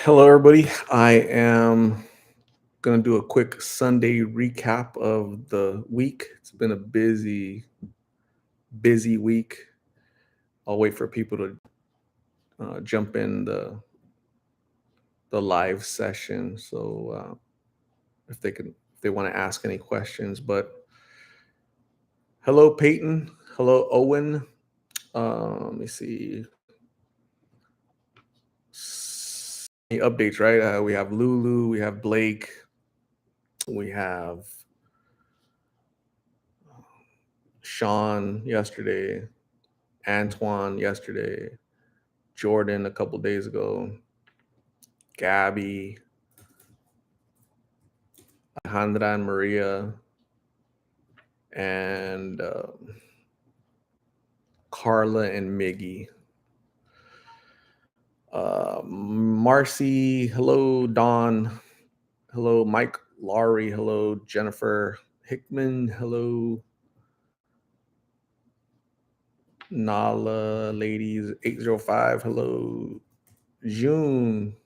Hello, everybody. I am going to do a quick Sunday recap of the week. It's been a busy week. I'll wait for people to jump in the live session. So if they want to ask any questions. But hello, Peyton. Hello, Owen. Let me see. Any updates, right? We have Lulu. We have Blake. We have Sean yesterday. Antoine yesterday, Jordan a couple days ago, Gabby, Alejandra and Maria, and Carla and Miggy. Marcy, hello, Dawn, hello, Mike Laurie, hello, Jennifer Hickman, hello, Nala Ladies 805, hello, June.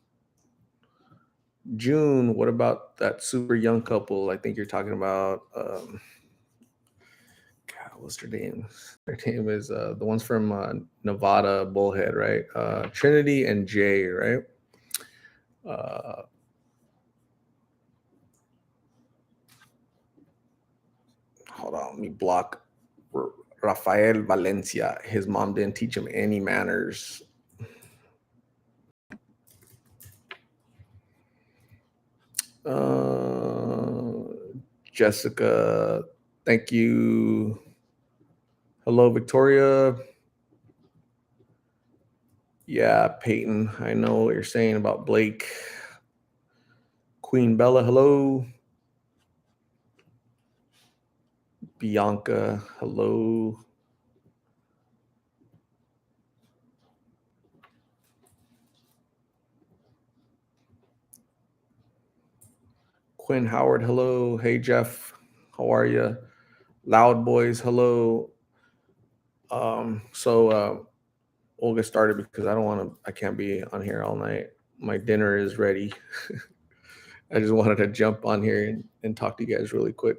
June, what about that super young couple? I think you're talking about God, what's their name? Their name is the ones from Nevada Bullhead, right? Trinity and Jay, right? Uh, Hold on, let me block Rafael Valencia. His mom didn't teach him any manners. Uh, Jessica, thank you. Hello, Victoria. Yeah, Peyton, I know what you're saying about Blake. Queen Bella, hello. Bianca, hello. Quinn Howard, hello. Hey, Jeff, how are you? Loud Boys, hello. We'll get started because I can't be on here all night. My dinner is ready. I just wanted to jump on here and talk to you guys really quick.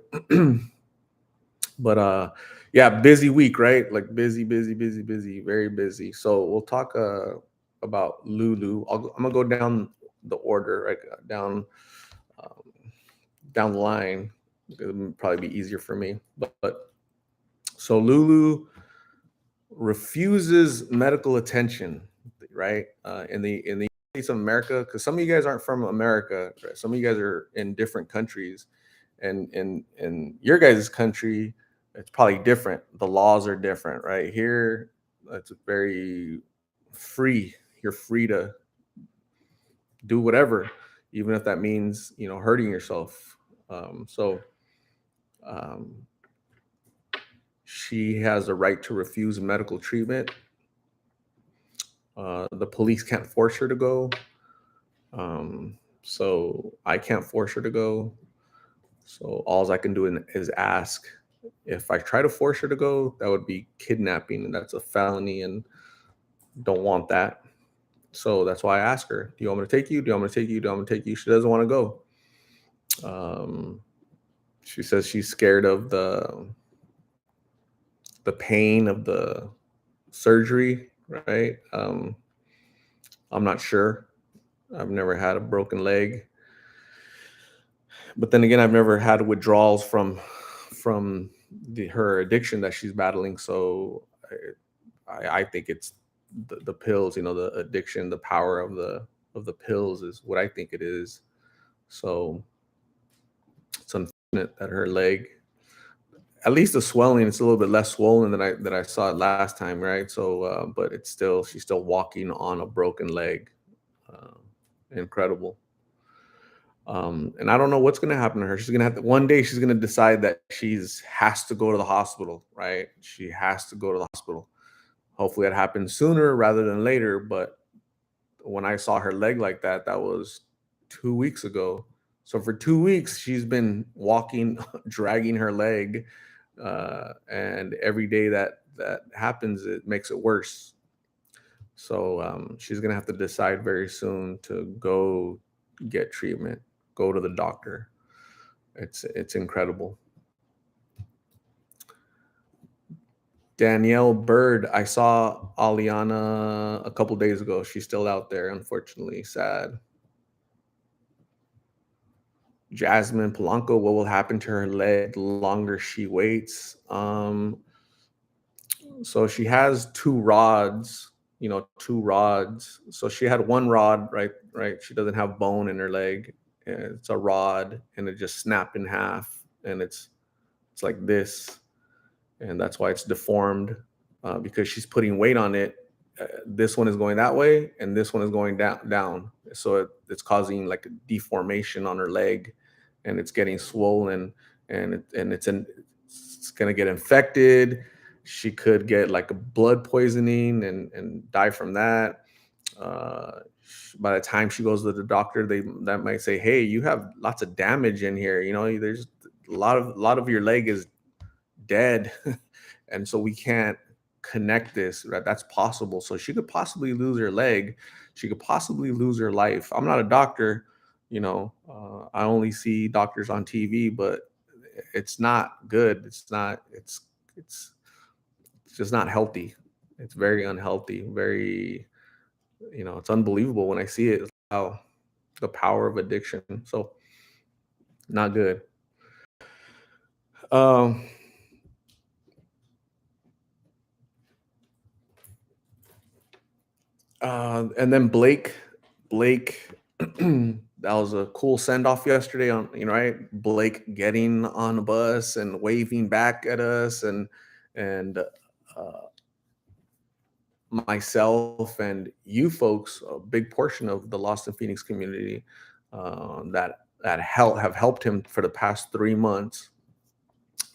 But yeah, busy week, right? Like busy, very busy. So we'll talk about Lulu. I'm gonna go down the order, right? Um, down the line. It'll probably be easier for me. But so Lulu refuses medical attention, right? In the States of America, because some of you guys aren't from America, right? Some of you guys are in different countries, and in your guys' country, it's probably different. The laws are different, right? Here, it's very free. You're free to do whatever, even if that means hurting yourself. So um, she has a right to refuse medical treatment. The police can't force her to go. So I can't force her to go. So all I can do is ask. If I try to force her to go, that would be kidnapping, and that's a felony, and don't want that. So that's why I ask her, "Do you want me to take you? Do you want me to take you? Do you want me to take you?" She doesn't want to go. Um, she says she's scared of the pain of the surgery, right? I'm not sure. I've never had a broken leg, but then again, I've never had withdrawals from her addiction that she's battling. So I think it's the pills. The addiction, the power of the pills is what I think it is. So it's unfortunate that her leg, at least the swelling, it's a little bit less swollen than I saw it last time, right? So, but she's still walking on a broken leg. Uh, Incredible. And I don't know what's going to happen to her. She's going to have to, one day she's going to decide that she's has to go to the hospital, right? She has to go to the hospital. Hopefully that happens sooner rather than later. But when I saw her leg like that, that was 2 weeks ago. So for 2 weeks, she's been walking, dragging her leg. And every day that happens, it makes it worse. So she's gonna have to decide very soon to go get treatment, go to the doctor. It's incredible. Danielle Bird, I saw Aliana a couple days ago. She's still out there, unfortunately. Sad. Jasmine Polanco, what will happen to her leg the longer she waits? So she has two rods, two rods. So she had one rod, right? Right. She doesn't have bone in her leg. It's a rod, and it just snapped in half, and it's like this, and that's why it's deformed, because she's putting weight on it. This one is going that way, and this one is going down. So it's causing like a deformation on her leg, and it's getting swollen, it's gonna get infected. She could get like a blood poisoning and die from that. Uh, by the time she goes to the doctor, they that might say, "Hey, you have lots of damage in here. There's a lot of your leg is dead." And so we can't connect this, right? That's possible. So she could possibly lose her leg. She could possibly lose her life. I'm not a doctor. I only see doctors on TV, but it's not good. It's just not healthy. It's very unhealthy. Very, it's unbelievable when I see it. How the power of addiction. So not good. Um, and then Blake, that was a cool send off yesterday. Right? Blake getting on a bus and waving back at us, and myself and you folks, a big portion of the Lost in Phoenix community, have helped him for the past 3 months,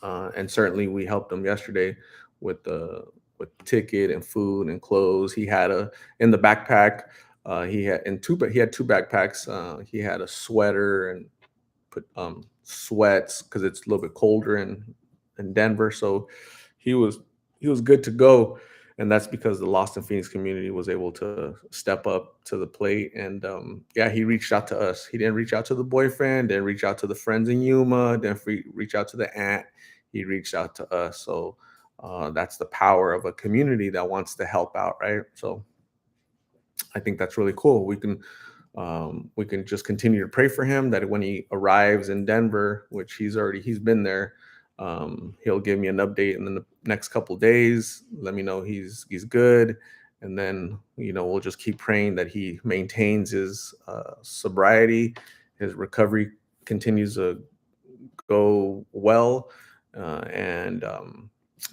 and certainly we helped him yesterday with the with ticket and food and clothes. He had a in the backpack. He had two backpacks. He had a sweater and put sweats because it's a little bit colder in Denver. So he was he was good to go, and that's because the Lost in Phoenix community was able to step up to the plate. And yeah, he reached out to us. He didn't reach out to the boyfriend, didn't reach out to the friends in Yuma, didn't reach out to the aunt. He reached out to us. So that's the power of a community that wants to help out, right? So I think that's really cool. We can just continue to pray for him that when he arrives in Denver, which he's been there, he'll give me an update in the next couple days. Let me know he's good, and then we'll just keep praying that he maintains his sobriety, his recovery continues to go well, and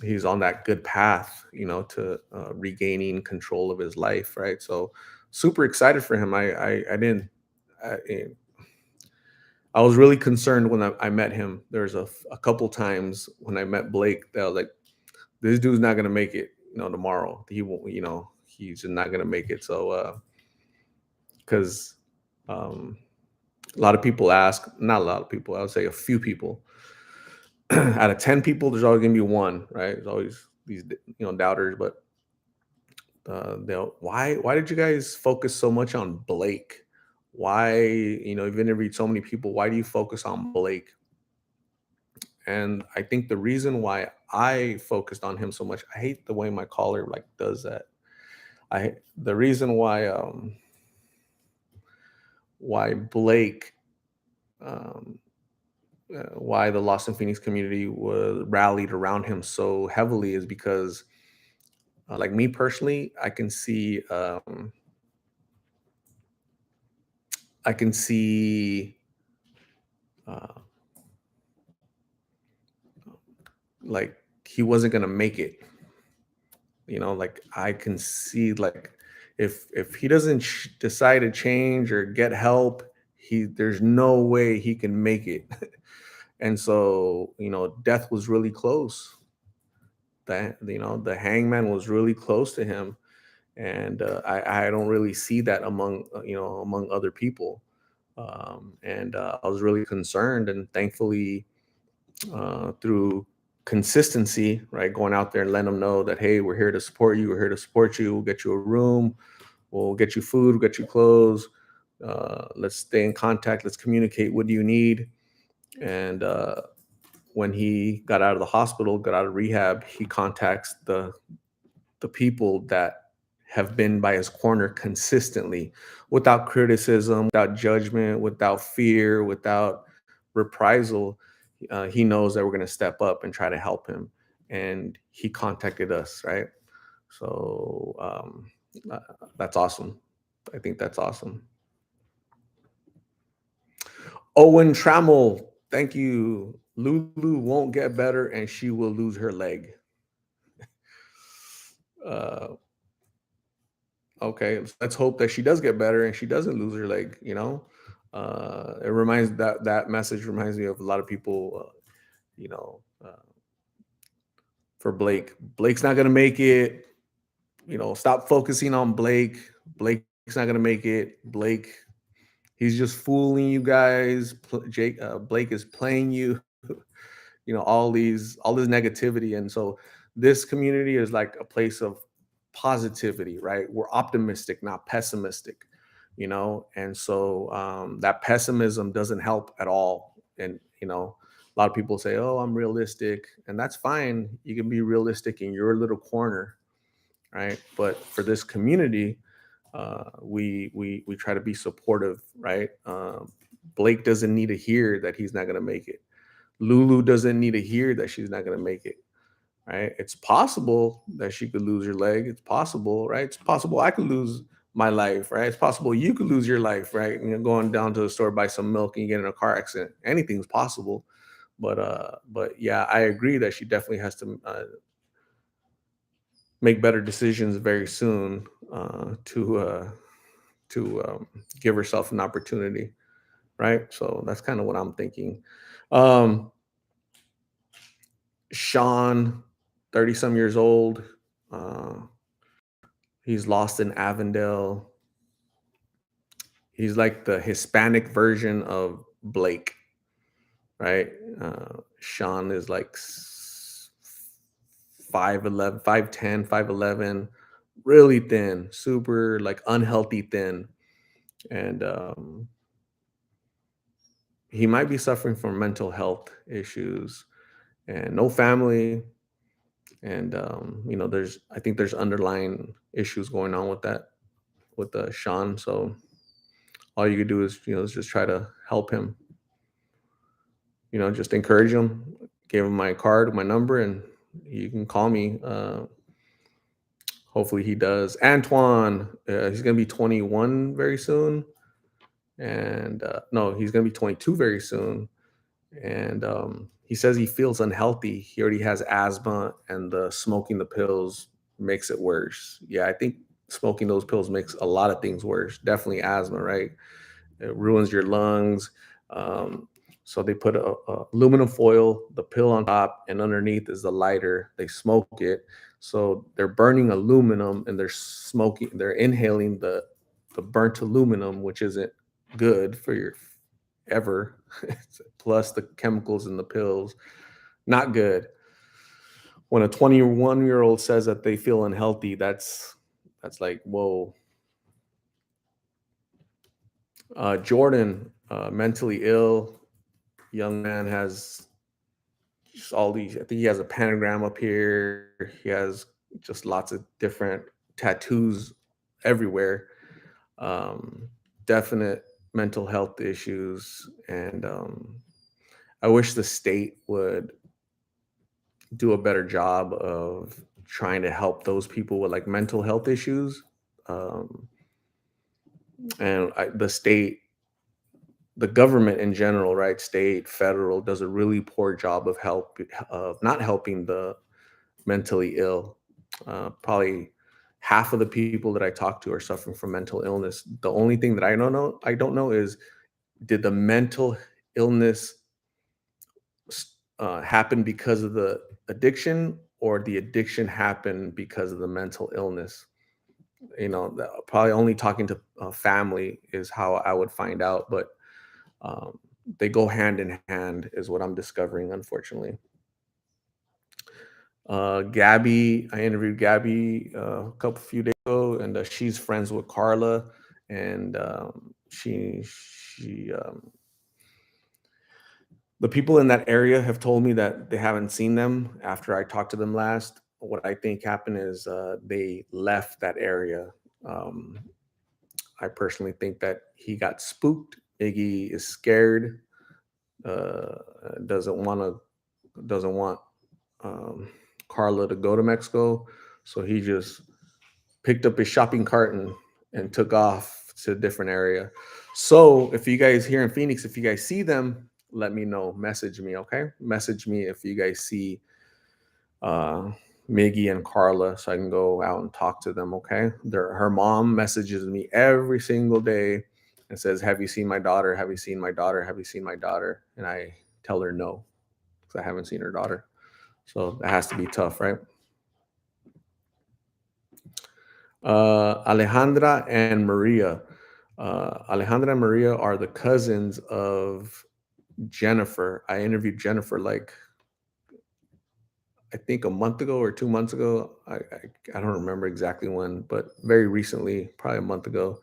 he's on that good path, to regaining control of his life, right? So super excited for him. I didn't. I, I was really concerned when I met him. There's a couple times when I met Blake that I was like, this dude's not gonna make it, tomorrow. He won't, he's just not gonna make it. So, because um, a lot of people ask, not a lot of people, I would say a few people out of 10 people, there's always gonna be one, right? There's always these, doubters, but they'll why did you guys focus so much on Blake? Why, you've interviewed so many people, why do you focus on Blake? And I think the reason why I focused on him so much, I hate the way my caller like does that. I The reason why Blake, um why the Lost in Phoenix community was rallied around him so heavily is because, like me personally, I can see, uh, like he wasn't gonna make it. Like I can see, like if he doesn't decide to change or get help, there's no way he can make it. And so death was really close. The hangman was really close to him, and I don't really see that among other people. And I was really concerned, and thankfully, through consistency, right? Going out there and letting them know that, hey, we're here to support you. We're here to support you. We'll get you a room. We'll get you food. We'll get you clothes. Let's stay in contact. Let's communicate. What do you need? And when he got out of the hospital, got out of rehab, he contacts the people that have been by his corner consistently, without criticism, without judgment, without fear, without reprisal. He knows that we're going to step up and try to help him. And he contacted us, right? So that's awesome. I think that's awesome. Owen Trammell, thank you. Lulu won't get better and she will lose her leg. Uh, okay, let's hope that she does get better and she doesn't lose her leg. It reminds that message reminds me of a lot of people. You know, for Blake, Blake's not gonna make it. Stop focusing on Blake. Blake's not gonna make it. Blake, he's just fooling you guys. Blake is playing you. All this negativity, and so this community is like a place of positivity, right? We're optimistic, not pessimistic. And so that pessimism doesn't help at all. And a lot of people say, oh, I'm realistic, and that's fine. You can be realistic in your little corner, right? But for this community, we try to be supportive, right? Blake doesn't need to hear that he's not going to make it. Lulu doesn't need to hear that she's not going to make it, right? It's possible that she could lose her leg. It's possible, right? It's possible I could lose my life, right? It's possible you could lose your life, right? Going down to the store, buy some milk, and you get in a car accident. Anything's possible. But yeah, I agree that she definitely has to make better decisions very soon to give herself an opportunity, right? So that's kind of what I'm thinking. Um, Sean, 30 some years old. Uh, he's lost in Avondale. He's like the Hispanic version of Blake, right? Sean is like 5'11, 5'10, 5'11, really thin, super like unhealthy thin. And he might be suffering from mental health issues and no family. And I think there's underlying issues going on with that, with Sean. So all you could do is just try to help him. Just encourage him. Give him my card, my number, and you can call me. Hopefully he does. Antoine, he's gonna be 21 very soon, and no, he's gonna be 22 very soon. And he says he feels unhealthy. He already has asthma, and the smoking the pills makes it worse. Yeah, I think smoking those pills makes a lot of things worse. Definitely asthma, right? It ruins your lungs. Um, so they put a aluminum foil, the pill on top, and underneath is the lighter. They smoke it. So they're burning aluminum and they're inhaling the burnt aluminum, which isn't good for your ever. Plus the chemicals in the pills, not good. When a 21-year-old says that they feel unhealthy, that's like, whoa. Jordan, mentally ill young man, has just all these. I think he has a pentagram up here. He has just lots of different tattoos everywhere. Um, Definite mental health issues, and I wish the state would do a better job of trying to help those people with like mental health issues. Um, and the government in general, right, state, federal, does a really poor job of not helping the mentally ill. Probably half of the people that I talk to are suffering from mental illness. The only thing that I don't know is, did the mental illness happen because of the addiction, or the addiction happened because of the mental illness? Probably only talking to family is how I would find out, but um, they go hand in hand, is what I'm discovering, unfortunately. Gabby, I interviewed Gabby a couple few days ago, and she's friends with Carla, and the people in that area have told me that they haven't seen them after I talked to them last. What I think happened is they left that area. Um, I personally think that he got spooked. Iggy is scared. Uh, doesn't want to doesn't want um, Carla to go to Mexico, so he just picked up his shopping cart and took off to a different area. So if you guys here in Phoenix, if you guys see them, let me know. Message me, okay? Message me if you guys see uh, Miggy and Carla, so I can go out and talk to them, okay? Her mom messages me every single day and says, "Have you seen my daughter? Have you seen my daughter? Have you seen my daughter?" And I tell her no because I haven't seen her daughter. So that has to be tough, right? Alejandra and Maria. Alejandra and Maria are the cousins of Jennifer. I interviewed Jennifer like I think a month ago or 2 months ago. I don't remember exactly when, but very recently, probably a month ago.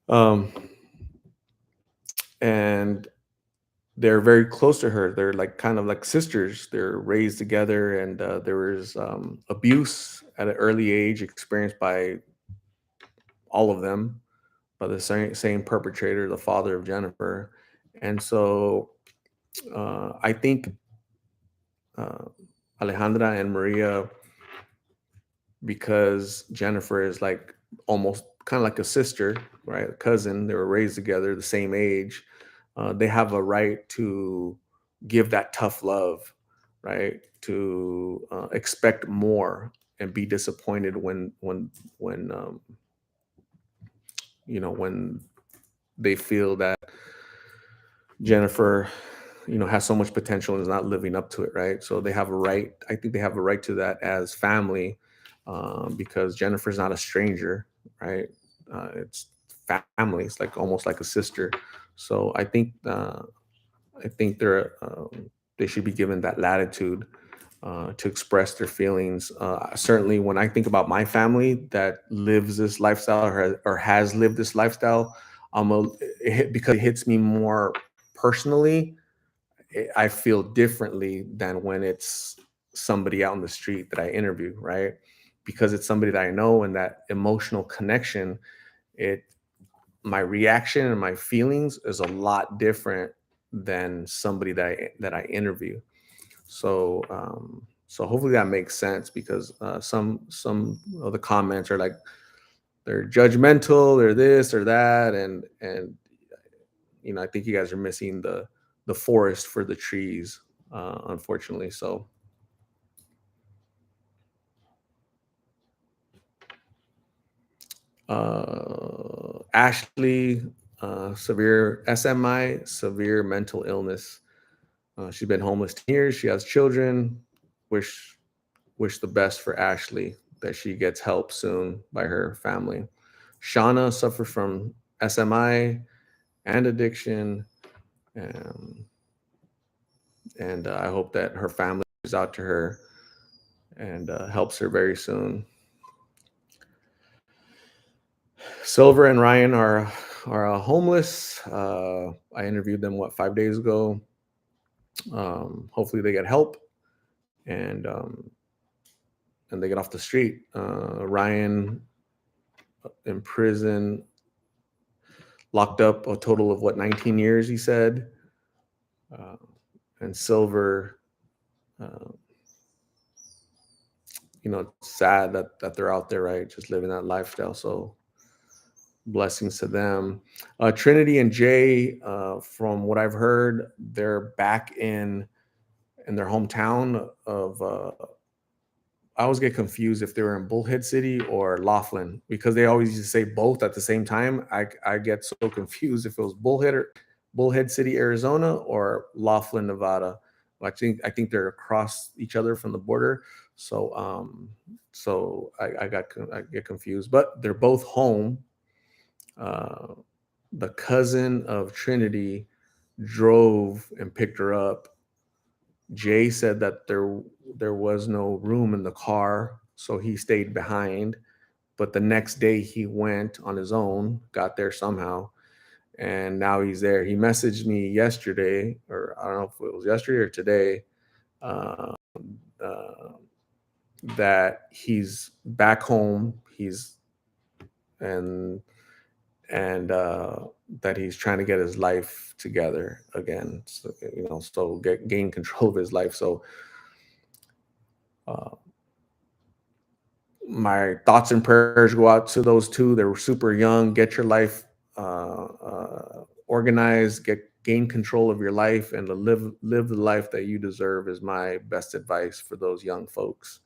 Um, and they're very close to her. They're like kind of like sisters. They're raised together, and there was abuse at an early age experienced by all of them, by the same perpetrator, the father of Jennifer. And so I think uh, Alejandra and Maria, because Jennifer is like almost kind of like a sister, right? A cousin. They were raised together, the same age. They have a right to give that tough love, right? To expect more and be disappointed when when they feel that Jennifer, has so much potential and is not living up to it, right? So they have a right. I think they have a right to that as family, because Jennifer's not a stranger, right? It's family. It's like almost like a sister. So I think they should be given that latitude to express their feelings. Certainly, when I think about my family that lives this lifestyle or has lived this lifestyle, because it hits me more personally. I feel differently than when it's somebody out in the street that I interview, right? Because it's somebody that I know and that emotional connection. It My reaction and my feelings is a lot different than somebody that I interview. So hopefully that makes sense, because some of the comments are like they're judgmental, they're this or that, and I think you guys are missing the forest for the trees, unfortunately. So Ashley, severe SMI, severe mental illness. She's been homeless 10 years. She has children. Wish wish the best for Ashley, that she gets help soon by her family. Shauna suffers from SMI and addiction, and, and I hope that her family reaches out to her and helps her very soon. Silver and Ryan are homeless. I interviewed them 5 days ago. Hopefully they get help and and they get off the street. Ryan in prison, locked up a total of 19 years, he said. Uh, and Silver, uh, sad that they're out there, right? Just living that lifestyle. So blessings to them. Trinity and Jay, from what I've heard, they're back in their hometown of. I always get confused if they were in Bullhead City or Laughlin, because they always used to say both at the same time. I get so confused if it was Bullhead City, Arizona, or Laughlin, Nevada. I think they're across each other from the border. So I get confused, but they're both home. Uh, the cousin of Trinity drove and picked her up. Jay said that there was no room in the car, so he stayed behind. But the next day he went on his own, got there somehow, and now he's there. He messaged me yesterday, or I don't know if it was yesterday or today, uh, uh, that he's back home. He's and and that he's trying to get his life together again. So, so gain control of his life. So uh, my thoughts and prayers go out to those two. They were super young. Get your life organized. Gain control of your life and to live the life that you deserve is my best advice for those young folks.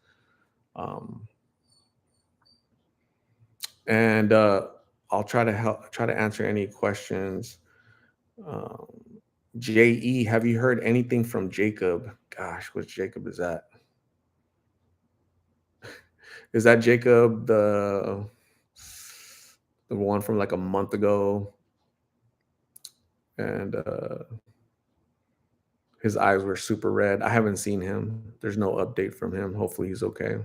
Um, and I'll try to answer any questions. Um, JE, have you heard anything from Jacob? Gosh, which Jacob is that? Is that Jacob the one from like a month ago? And his eyes were super red. I haven't seen him. There's no update from him. Hopefully he's okay.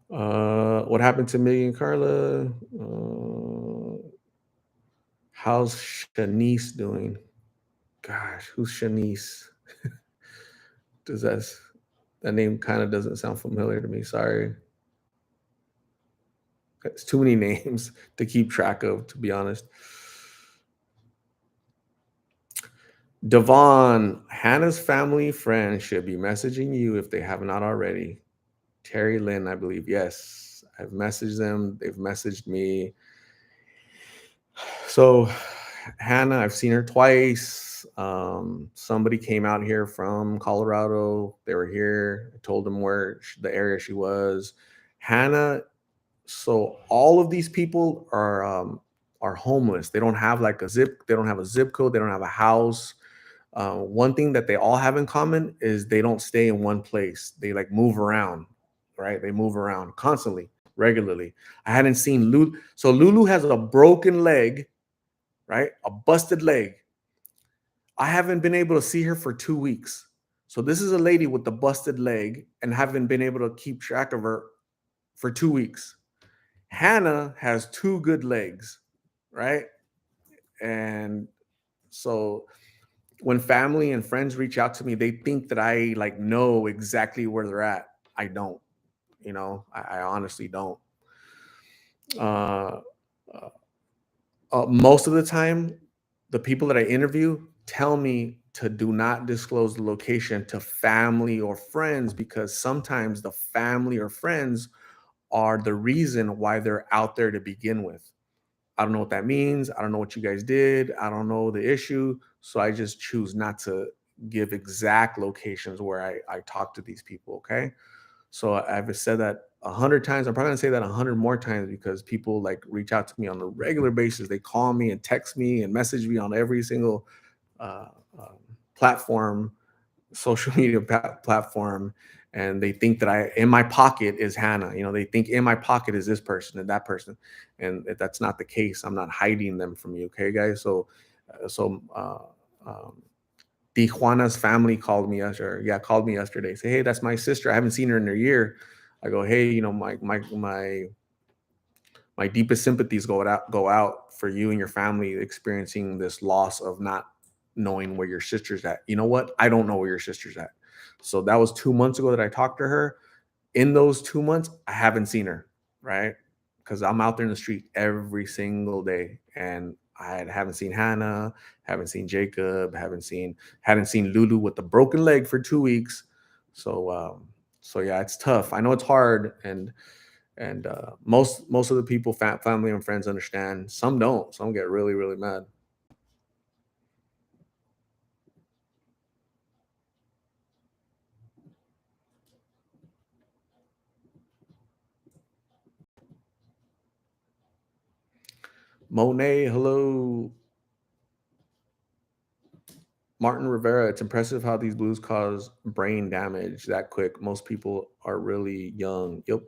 What happened to me and Carla? How's Shanice doing? Gosh, who's Shanice? Does that name kind of doesn't sound familiar to me? Sorry. It's too many names to keep track of, to be honest. Devon, Hannah's family friends should be messaging you if they have not already. Terry Lynn, I believe. Yes, I've messaged them. They've messaged me. So, Hannah, I've seen her twice. Somebody came out here from Colorado. They were here. I told them where the area she was. Hannah. So all of these people are homeless. They don't have like a zip. They don't have a zip code. They don't have a house. One thing that they all have in common is they don't stay in one place. They like move around, right? They move around constantly, regularly. I hadn't seen Lulu. So Lulu has a broken leg, right? A busted leg. I haven't been able to see her for 2 weeks. So this is a lady with the busted leg and haven't been able to keep track of her for 2 weeks. Hannah has two good legs, right? And so when family and friends reach out to me, they think that I like know exactly where they're at. I don't, I honestly don't. Uh, uh, Most of the time, the people that I interview tell me to do not disclose the location to family or friends because sometimes the family or friends are the reason why they're out there to begin with. I don't know what that means. I don't know what you guys did. I don't know the issue. So I just choose not to give exact locations where I talk to these people. Okay. So I've said that 100 times. I'm probably gonna say that 100 more times because people like reach out to me on a regular basis. They call me and text me and message me on every single uh, um, platform, social media platform, and they think that I in my pocket is Hannah. They think in my pocket is this person and that person, and that's not the case. I'm not hiding them from you, okay, guys. Um, Tijuana's family called me yesterday. Yeah, called me yesterday. Say, hey, that's my sister. I haven't seen her in a year. I go, hey, my deepest sympathies go out for you and your family experiencing this loss of not knowing where your sister's at. You know what? I don't know where your sister's at. So that was 2 months ago that I talked to her. In those 2 months, I haven't seen her, right? Because I'm out there in the street every single day, and I haven't seen Hannah, haven't seen Jacob, hadn't seen Lulu with the broken leg for 2 weeks. So so yeah, it's tough. I know it's hard, and most of the people, family and friends understand. Some don't. Some get really really mad. Monet, hello. Martin Rivera, it's impressive how these blues cause brain damage that quick. Most people are really young. Yep.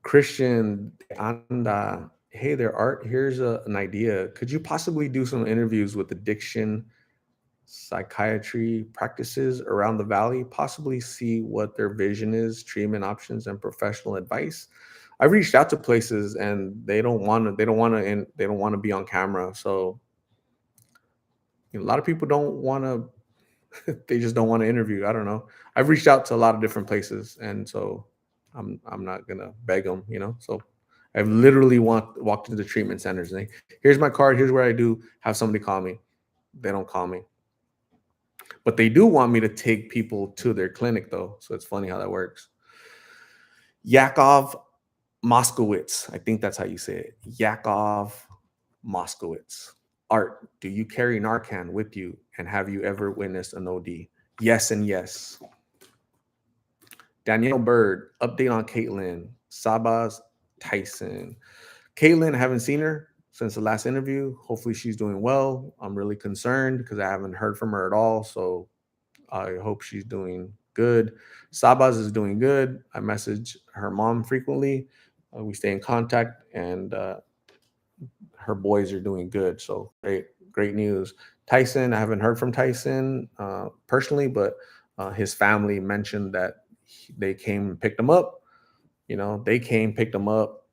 Christian Anda, hey there, Art. Here's an idea. Could you possibly do some interviews with addiction psychiatry practices around the valley? Possibly see what their vision is, treatment options, and professional advice. I've reached out to places and they don't want to. They don't want to. And they don't want to be on camera. So a lot of people don't want to. They just don't want to interview. I don't know. I've reached out to a lot of different places, and so I'm not gonna beg them. So I've literally walked into the treatment centers and here's my card. Here's what I do. Have somebody call me. They don't call me, but they do want me to take people to their clinic though. So it's funny how that works. Yakov Moskowitz. I think that's how you say it. Yakov Moskowitz. Art, do you carry Narcan with you? And have you ever witnessed an OD? Yes and yes. Danielle Bird, update on Caitlin. Sabas Tyson. Caitlin, I haven't seen her since the last interview. Hopefully she's doing well. I'm really concerned because I haven't heard from her at all. So I hope she's doing good. Sabas is doing good. I message her mom frequently. We stay in contact, and her boys are doing good. So great news. Tyson, I haven't heard from Tyson personally, but his family mentioned that they came and picked him up. They came, picked him up,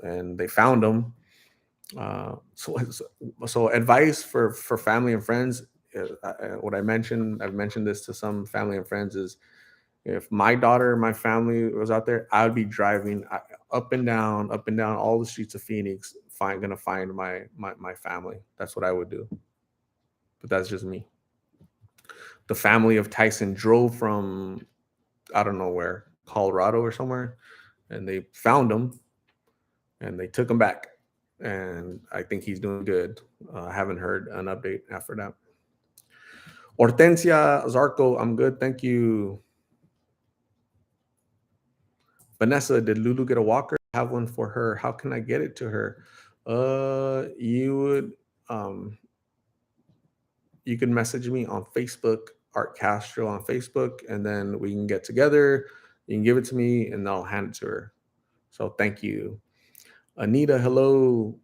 and they found him. So advice for family and friends. What I've mentioned this to some family and friends is if my daughter, my family was out there, I would be driving up and down all the streets of Phoenix, gonna find my family. That's what I would do. But that's just me. The family of Tyson drove from I don't know where, Colorado or somewhere, and they found him and they took him back. And I think he's doing good. I haven't heard an update after that. Hortensia Zarco, I'm good, thank you. Vanessa, did Lulu get a walker? I have one for her. How can I get it to her? You would you can message me on Facebook, Art Castro on Facebook, and then we can get together. You can give it to me, and I'll hand it to her. So thank you, Anita. Hello,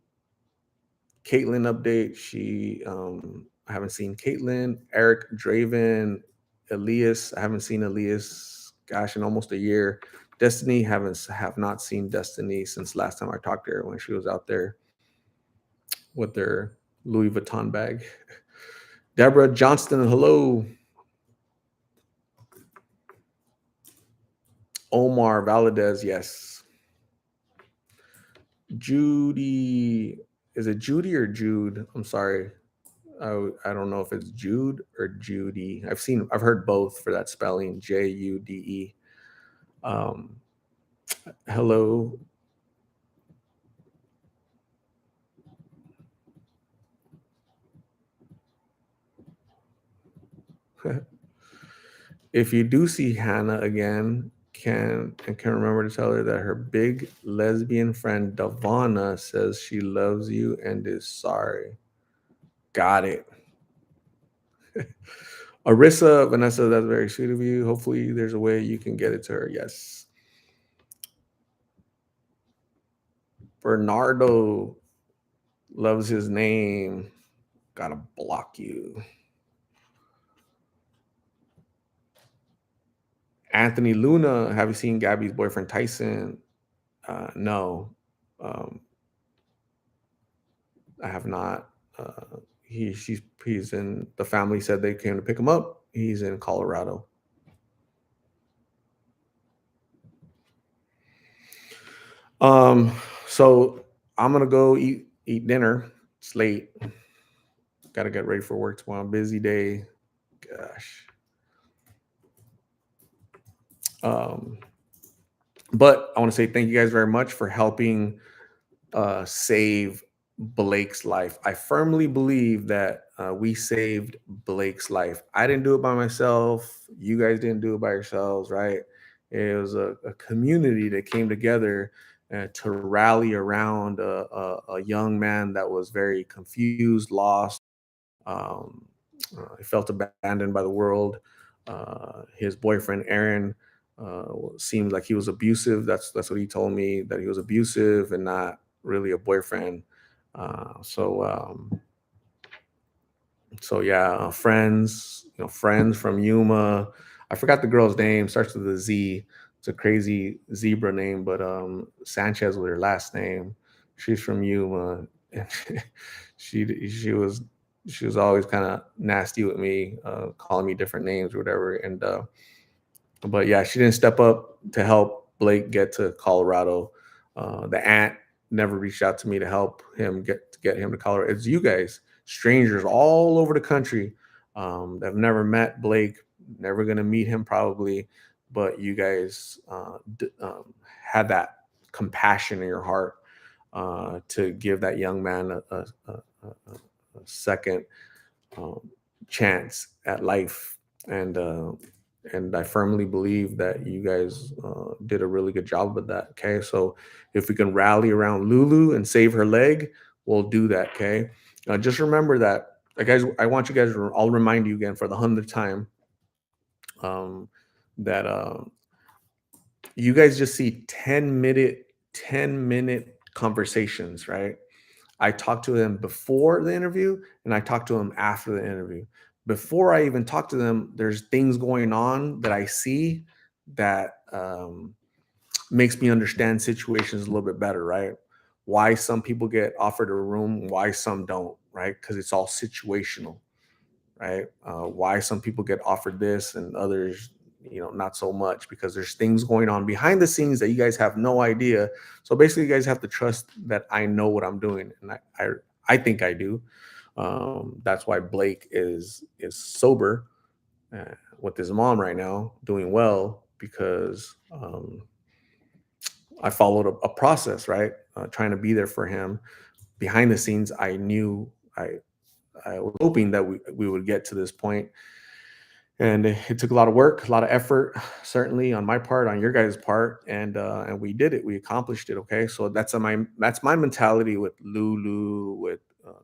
Caitlin. Update. I haven't seen Caitlin. Eric Draven, Elias. I haven't seen Elias. Gosh, in almost a year. Destiny have not seen Destiny since last time I talked to her when she was out there with their Louis Vuitton bag. Deborah Johnston, hello. Omar Valadez, yes. Judy, is it Judy or Jude? I'm sorry. I don't know if it's Jude or Judy. I've heard both for that spelling, Jude. Hello. If you do see Hannah again, can remember to tell her that her big lesbian friend Davana says she loves you and is sorry. Got it. Arissa, Vanessa, that's very sweet of you. Hopefully there's a way you can get it to her. Yes. Bernardo loves his name. Gotta block you. Anthony Luna, have you seen Gabby's boyfriend Tyson? No. I have not. He's in, the family said they came to pick him up. He's in Colorado. So I'm gonna go eat dinner. It's late. Gotta get ready for work tomorrow. Busy day. Gosh. But I want to say thank you guys very much for helping save Blake's life. I firmly believe that we saved Blake's life. I didn't do it by myself. You guys didn't do it by yourselves, right? It was a community that came together to rally around a young man that was very confused, lost. He felt abandoned by the world. His boyfriend, Aaron, seemed like he was abusive. That's what he told me, that he was abusive and not really a boyfriend. So yeah, friends, friends from Yuma. I forgot the girl's name. Starts with a Z. It's a crazy zebra name, but Sanchez with her last name. She's from Yuma, and she was she was always kind of nasty with me, calling me different names or whatever. And but yeah, she didn't step up to help Blake get to Colorado. The aunt never reached out to me to help him get him to Colorado. It's you guys, strangers all over the country, that have never met Blake, never gonna meet him probably, but you guys had that compassion in your heart, to give that young man a second, um, chance at life. And and I firmly believe that you guys did a really good job with that. Okay, so if we can rally around Lulu and save her leg, we'll do that. Okay, just remember that, guys. I want you guys. I'll remind you again for the 100th time, um, that you guys just see 10-minute conversations, right? I talked to them before the interview and I talked to them after the interview. Before I even talk to them, there's things going on that I see that makes me understand situations a little bit better, right? Why some people get offered a room, why some don't, right? Because it's all situational, right? Why some people get offered this and others, not so much, because there's things going on behind the scenes that you guys have no idea. So basically, you guys have to trust that I know what I'm doing, and I think I do. That's why Blake is sober, with his mom right now, doing well, because I followed a process, right? Trying to be there for him behind the scenes. I knew I was hoping that we would get to this point, and it took a lot of work, a lot of effort, certainly on my part, on your guys' part, and we did it. We accomplished it. Okay, so that's my mentality with Lulu, with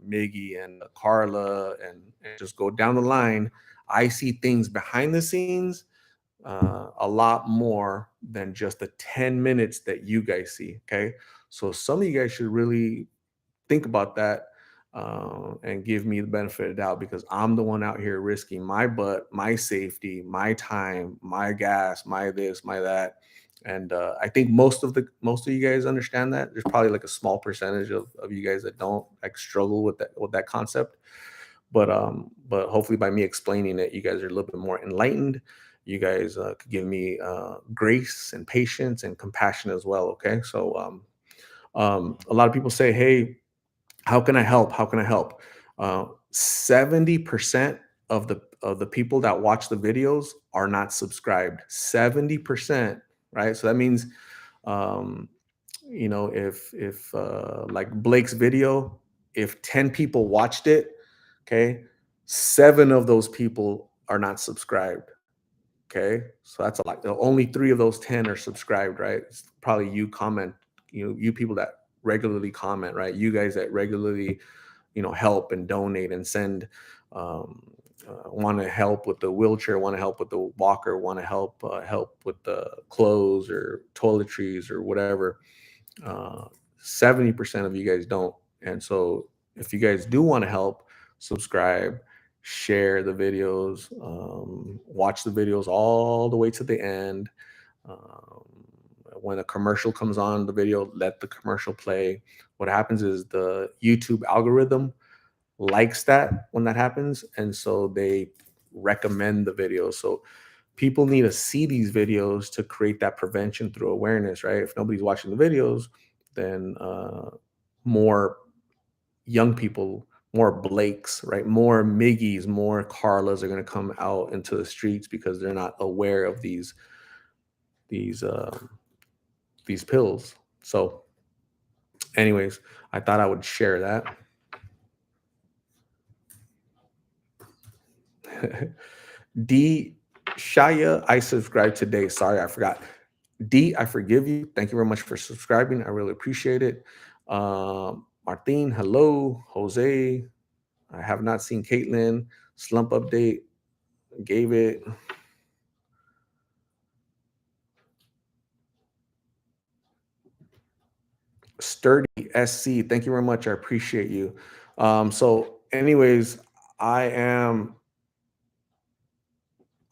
Miggy, and Carla, and just go down the line. I see things behind the scenes, a lot more than just the 10 minutes that you guys see. Okay, so some of you guys should really think about that, and give me the benefit of the doubt, because I'm the one out here risking my butt, my safety, my time, my gas, my this, my that. And I think most of you guys understand that. There's probably like a small percentage of you guys that don't, like, struggle with that concept. But hopefully by me explaining it, you guys are a little bit more enlightened. You guys could give me grace and patience and compassion as well. Okay, so a lot of people say, hey, how can I help? How can I help? 70% of the people that watch the videos are not subscribed. 70%, right? So that means, um, if like Blake's video, if 10 people watched it, okay, seven of those people are not subscribed. Okay, so that's a lot. Only three of those 10 are subscribed, right? It's probably you comment, you people that regularly comment, right? You guys that regularly, help and donate and send, um, want to help with the wheelchair, want to help with the walker, want to help with the clothes or toiletries or whatever. 70% of you guys don't. And so if you guys do want to help, subscribe, share the videos, watch the videos all the way to the end. um, when a commercial comes on the video, let the commercial play. What happens is the YouTube algorithm likes that when that happens, and so they recommend the videos. So people need to see these videos to create that prevention through awareness, right? If nobody's watching the videos, then more young people, more Blakes, right? More Miggies, more Carlas are going to come out into the streets because they're not aware of these these pills. So, anyways, I thought I would share that. D Shaya, I subscribed today. Sorry, I forgot. D, I forgive you. Thank you very much for subscribing. I really appreciate it. Martine, hello. Jose, I have not seen Caitlin. Slump update, gave it. Sturdy SC, thank you very much. I appreciate you. So, anyways, I am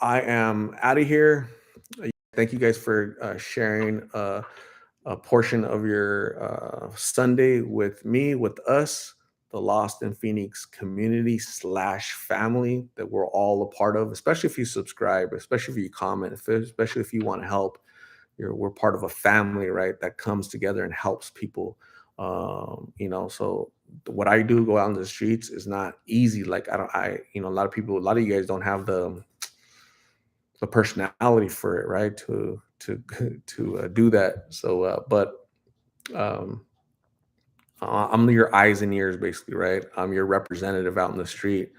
I am out of here. Thank you guys for sharing a portion of your Sunday with me, with us, the Lost in Phoenix community slash family that we're all a part of. Especially if you subscribe, especially if you comment, especially if you want to help. We're part of a family, right? That comes together and helps people. So what I do, go out in the streets, is not easy. Like I don't, I you know, a lot of people, a lot of you guys don't have the personality for it, right? To do that. So, but um, I'm your eyes and ears, basically, right? I'm your representative out in the street.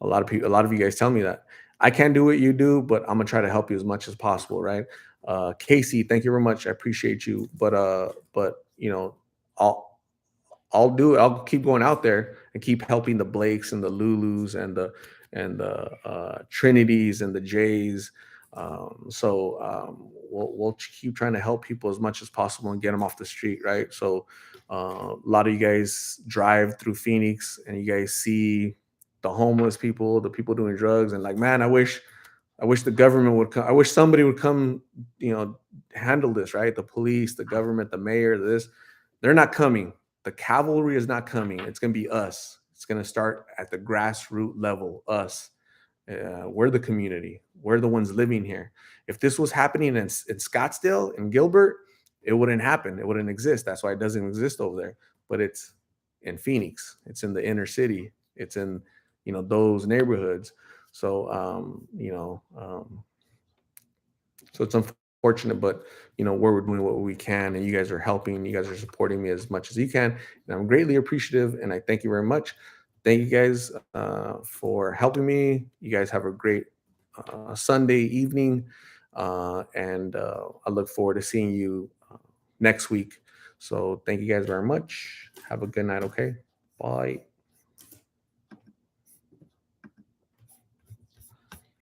A lot of you guys tell me that I can't do what you do, but I'm gonna try to help you as much as possible, right? Casey, thank you very much. I appreciate you, but I'll I'll do it. I'll keep going out there and keep helping the Blakes and the Lulus and the Trinities and the Jays. We'll keep trying to help people as much as possible and get them off the street, right? So a lot of you guys drive through Phoenix and you guys see the homeless people, the people doing drugs, and like, man, I wish the government would come. I wish somebody would come, handle this, right? The police, the government, the mayor, this, they're not coming. The cavalry is not coming. It's going to be us. It's going to start at the grassroots level, us. We're the community. We're the ones living here. If this was happening in Scottsdale, in Gilbert, it wouldn't happen. It wouldn't exist. That's why it doesn't exist over there. But it's in Phoenix. It's in the inner city. It's in those neighborhoods. So so it's unfortunate, but we're doing what we can, and you guys are helping. You guys are supporting me as much as you can, and I'm greatly appreciative. And I thank you very much. Thank you guys for helping me. You guys have a great Sunday evening, and I look forward to seeing you next week. So thank you guys very much. Have a good night. Okay, bye.